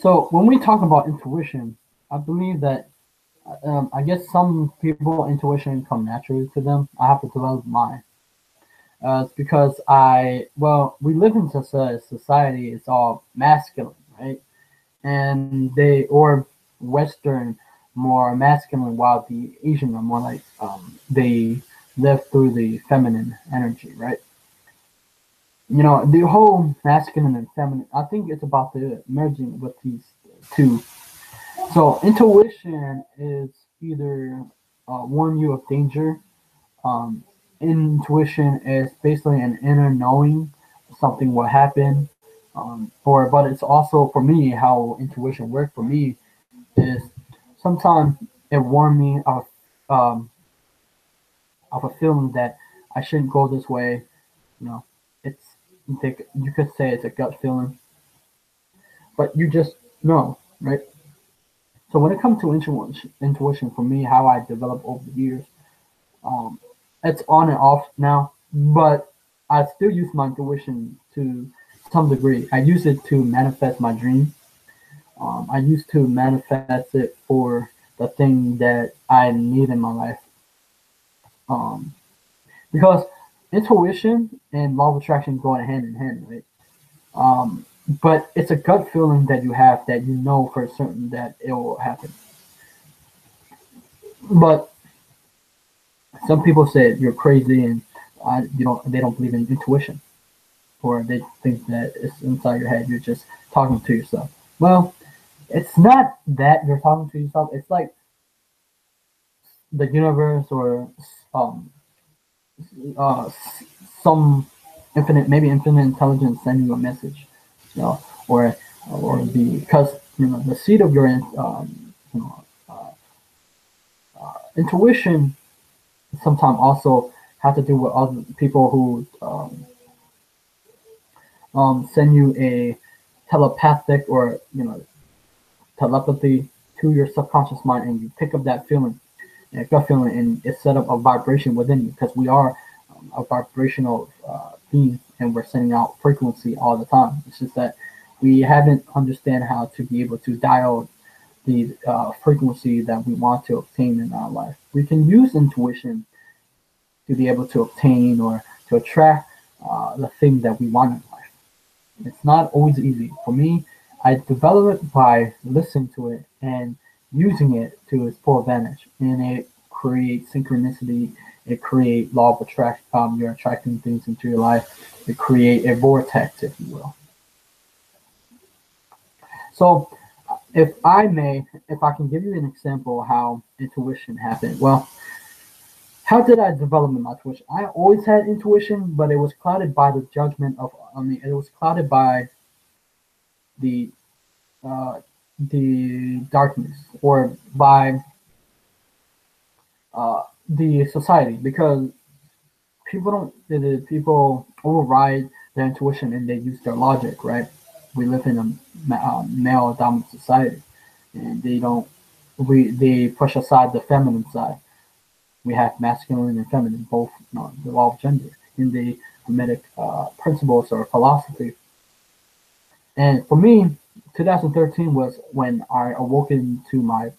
So when we talk about intuition, I believe that I guess some people intuition come naturally to them. I have to develop mine. It's because we live in such a society. It's all masculine, right? And or Western, more masculine, while the Asian are more like they live through the feminine energy, right? The whole masculine and feminine. I think it's about the merging with these two. So intuition is either warn you of danger. Um, Intuition is basically an inner knowing something will happen. But it's also for me how intuition worked for me is sometimes it warned me um, of a feeling that I shouldn't go this way. You know, it's you could say it's a gut feeling, but you just know, right? So when it comes to intuition for me, how I developed over the years, um, it's on and off now, but I still use my intuition to some degree. I use it to manifest my dream. I used to manifest it for the thing that I need in my life. Um, because intuition and law of attraction go hand in hand, right? But it's a gut feeling that you have that you know for certain that it will happen. But some people say you're crazy and they don't believe in intuition, or they think that it's inside your head. You're just talking to yourself. Well, it's not that you're talking to yourself. It's like the universe or um, uh, some maybe infinite intelligence sending you a message, you know, or because the seed of your intuition sometimes also have to do with other people who send you a telepathic or telepathy to your subconscious mind, and you pick up that feeling, that gut feeling, and it set up a vibration within you because we are a vibrational being, and we're sending out frequency all the time. It's just that we haven't understand how to be able to dial the frequency that we want to obtain in our life. We can use intuition to be able to obtain or to attract the thing that we want in life. It's not always easy. For me, I develop it by listening to it and using it to its full advantage. And it creates synchronicity. It creates law of attraction. You're attracting things into your life. It create a vortex, if you will. So, if I can give you an example of how intuition happened. Well, how did I develop my intuition? I always had intuition, but it was clouded by the judgment of. I mean, it was clouded by the uh, the darkness or by the society because the people override their intuition and they use their logic, right? We live in a male dominant society, and they push aside the feminine side. We have masculine and feminine, both the law of gender in the Hermetic principles or philosophy. And for me, 2013 was when I awoken to my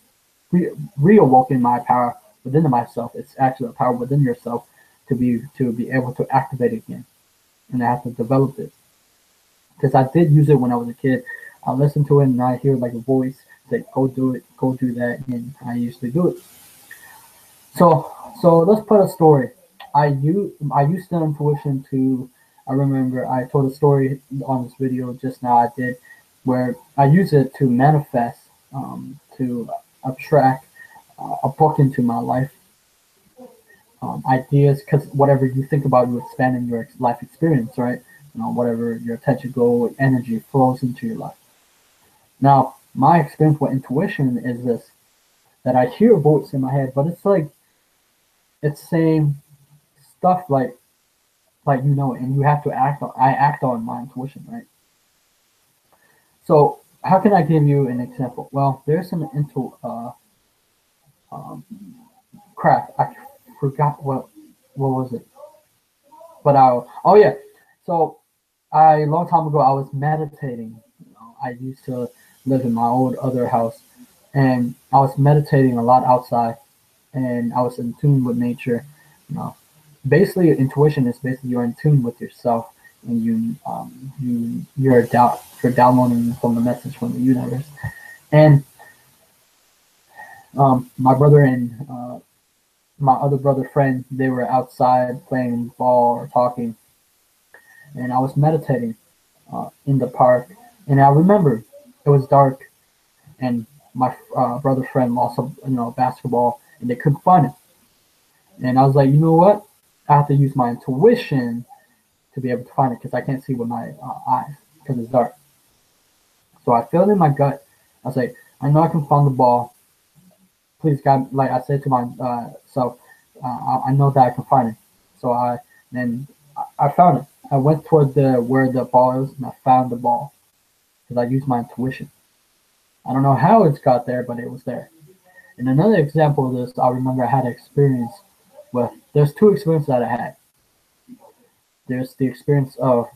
reawoken my power within myself. It's actually a power within yourself to be able to activate it again, and I have to develop it because I did use it when I was a kid. I listened to it and I hear like a voice say, "Go do it, go do that," and I usually do it. So let's put a story. I used the intuition to. I remember I told a story on this video just now. I did where I use it to manifest, to attract a book into my life, ideas. Because whatever you think about, you expand in your life experience, right? Whatever your attention go, energy flows into your life. Now, my experience with intuition is this: that I hear a voice in my head, but it's like it's saying stuff like and you have to act on. I act on my intuition, right? So how can I give you an example? Well, there's an um, crap. I forgot what was it, but oh yeah. So I a long time ago I was meditating. I used to lived in my old other house, and I was meditating a lot outside, and I was in tune with nature. You know, basically, intuition is basically you're in tune with yourself, and you're downloading from the message from the universe. And my brother and my other brother friend, they were outside playing ball or talking, and I was meditating in the park. And I remember it was dark, and my brother friend lost a basketball, and they couldn't find it. And I was like, you know what? I have to use my intuition to be able to find it because I can't see with my eyes because it's dark. So I felt in my gut. I was like, I know I can find the ball. Please, God, like I said to myself, I know that I can find it. So I found it. I went toward the where the ball is, and I found the ball because I used my intuition. I don't know how it's got there, but it was there. And another example of this, I remember I had an experience with. There's two experiences that I had. There's the experience of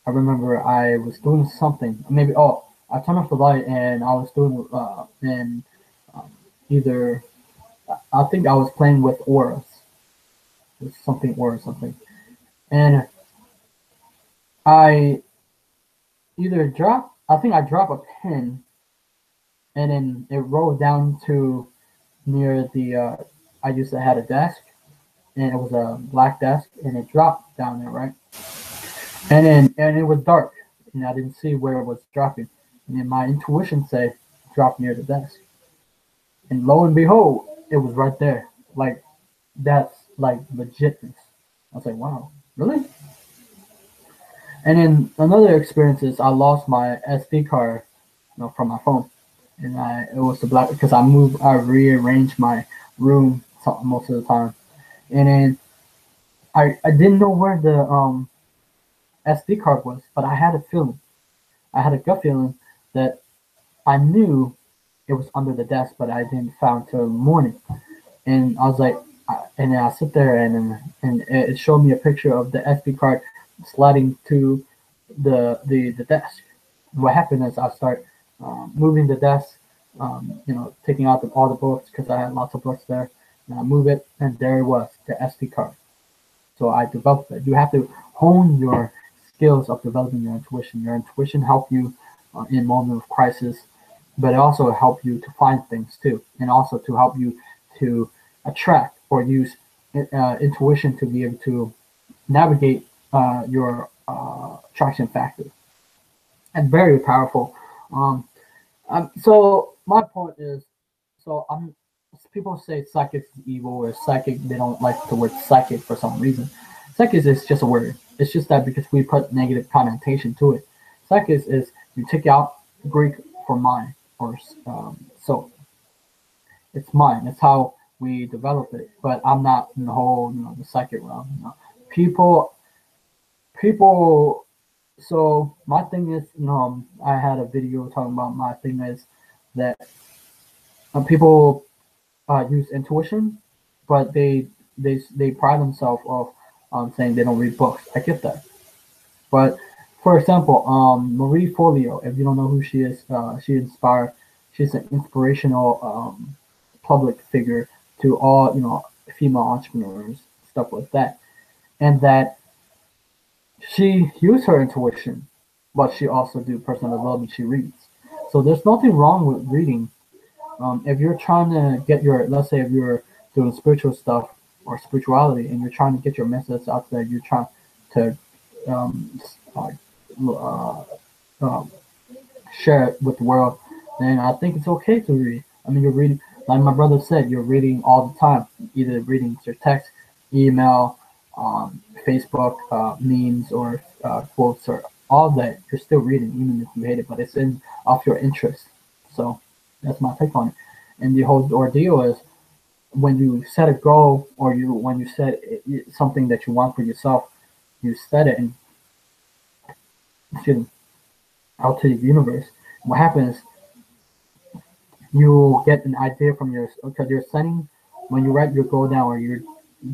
I remember I was doing something. Maybe I turned off the light and I was doing and um, either I think I was playing with auras, with something or something, and I either dropped. I think I dropped a pen, and then it rolled down to near the. I used to had a desk, and it was a black desk, and it dropped down there, right? And it was dark, and I didn't see where it was dropping. And then my intuition said, "Drop near the desk." And lo and behold, it was right there. Like that's like legitness. I was like, "Wow, really?" And then another experience is I lost my SD card, from my phone, and it was the black because I rearranged my room most of the time, and then I didn't know where the SD card was, but I had a feeling, I had a gut feeling that I knew it was under the desk, but I didn't found till the morning, and I was like, and then I sit there and it showed me a picture of the SD card sliding to the desk. What happened is I start moving the desk, taking out all the books because I had lots of books there, and I move it, and there it was, the SD card. So I developed it. You have to hone your skills of developing your intuition. Your intuition help you in moment of crisis, but it also help you to find things too, and also to help you to attract or use intuition to be able to navigate your attraction factor. And very powerful. Um, so my point is, so people say psychic is evil or psychic. They don't like the word psychic for some reason. Psychic is just a word. It's just that because we put negative connotation to it. Psychic is you take out Greek for mind or soul. It's mine. It's how we develop it. But I'm not in the whole, the psychic realm. People, people. So my thing is, I had a video talking about my thing is that people use intuition, but they pride themselves of saying they don't read books. I get that, but for example, Marie Folio, if you don't know who she is, she's an inspirational public figure to all female entrepreneurs, stuff like that, and that she used her intuition, but she also do personal development. She reads, so there's nothing wrong with reading. If you're trying to get let's say if you're doing spiritual stuff or spirituality, and you're trying to get your message out there, you're trying to um, uh, uh, um, share it with the world, then I think it's okay to read. I mean, you're reading, like my brother said, you're reading all the time, either reading your text, email, Facebook, memes, or quotes, or all that. You're still reading, even if you hate it, but it's in off your interest. So that's my take on it. And the whole ordeal is when you set a goal, or when you set something that you want for yourself, you set it and excuse me, out to the universe. What happens? You get an idea from because you're setting when you write your goal down, or you're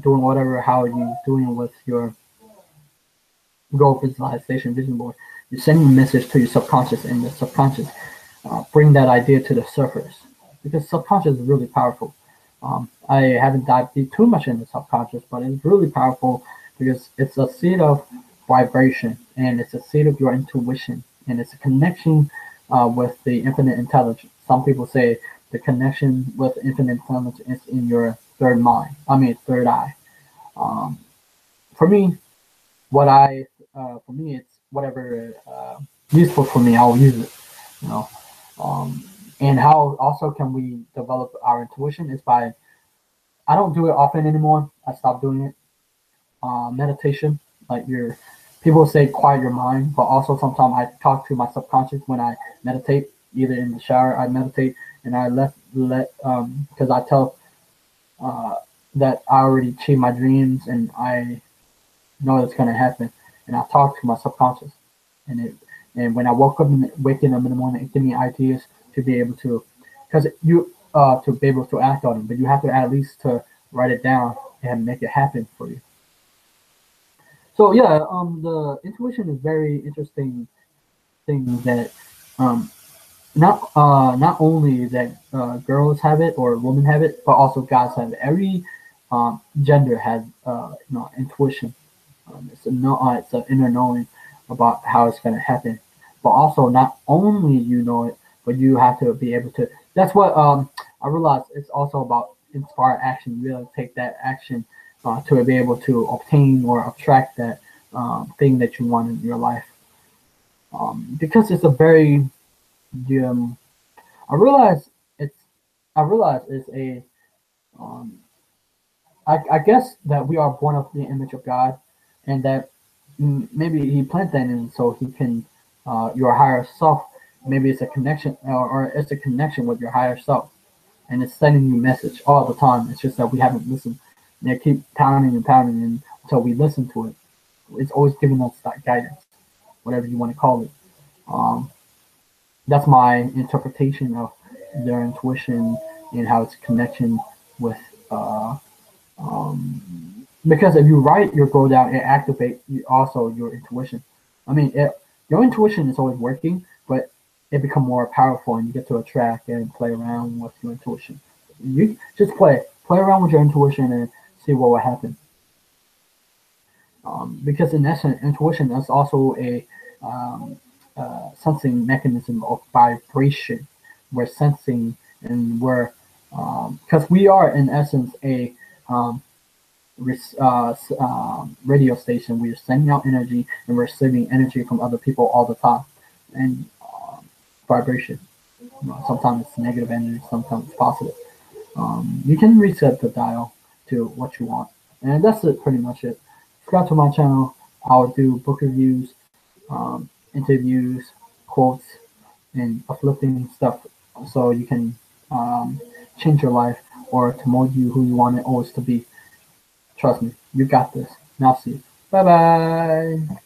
doing whatever how you doing with your goal visualization vision board. You're sending a message to your subconscious, and the subconscious bring that idea to the surface, because subconscious is really powerful. I haven't dived too much into subconscious, but it's really powerful because it's a seed of vibration, and it's a seed of your intuition, and it's a connection with the infinite intelligence. Some people say the connection with infinite intelligence is in your third mind. I mean, third eye. Um, for me, for me, it's whatever useful for me. I'll use it. You know, um, and how also can we develop our intuition is by, I don't do it often anymore. I stopped doing it. Meditation, like your people say quiet your mind, but also sometimes I talk to my subconscious when I meditate. Either in the shower I meditate, and I let because I tell uh, that I already achieved my dreams and I know it's gonna happen, and I talk to my subconscious, and it and when I waking up in the morning, it give me ideas to be able to, because you to be able to act on it, but you have to at least to write it down and make it happen for you. So yeah, the intuition is very interesting thing that um, not only that girls have it or women have it, but also guys have it. Every gender has intuition. It's an inner knowing about how it's going to happen. But also, not only you know it, but you have to be able to. That's what I realized. It's also about inspired action. You have to take that action to be able to obtain or attract that thing that you want in your life. Because it's a very um, I realize it's I realize it's a um, I guess that we are born of the image of God, and that maybe He planted that in so He can your higher self. Maybe it's a connection, or it's a connection with your higher self, and it's sending you message all the time. It's just that we haven't listened. And they keep pounding and pounding until we listen to it. It's always giving us that guidance, whatever you want to call it. Um, that's my interpretation of their intuition and how it's a connection with because if you write your goal down, it activates also your intuition. I mean, your intuition is always working, but it becomes more powerful, and you get to attract and play around with your intuition. You just play around with your intuition and see what will happen. Because in essence, intuition is also a sensing mechanism of vibration. We're sensing, and we're because we are in essence a um, radio station. We're sending out energy and we're receiving energy from other people all the time, and vibration. Sometimes it's negative energy, sometimes it's positive. You can reset the dial to what you want, and that's it. Pretty much it. Subscribe to my channel. I'll do book reviews, interviews, quotes, and uplifting stuff, so you can change your life or to mold you who you want it always to be. Trust me, you got this. Now see you. Bye bye.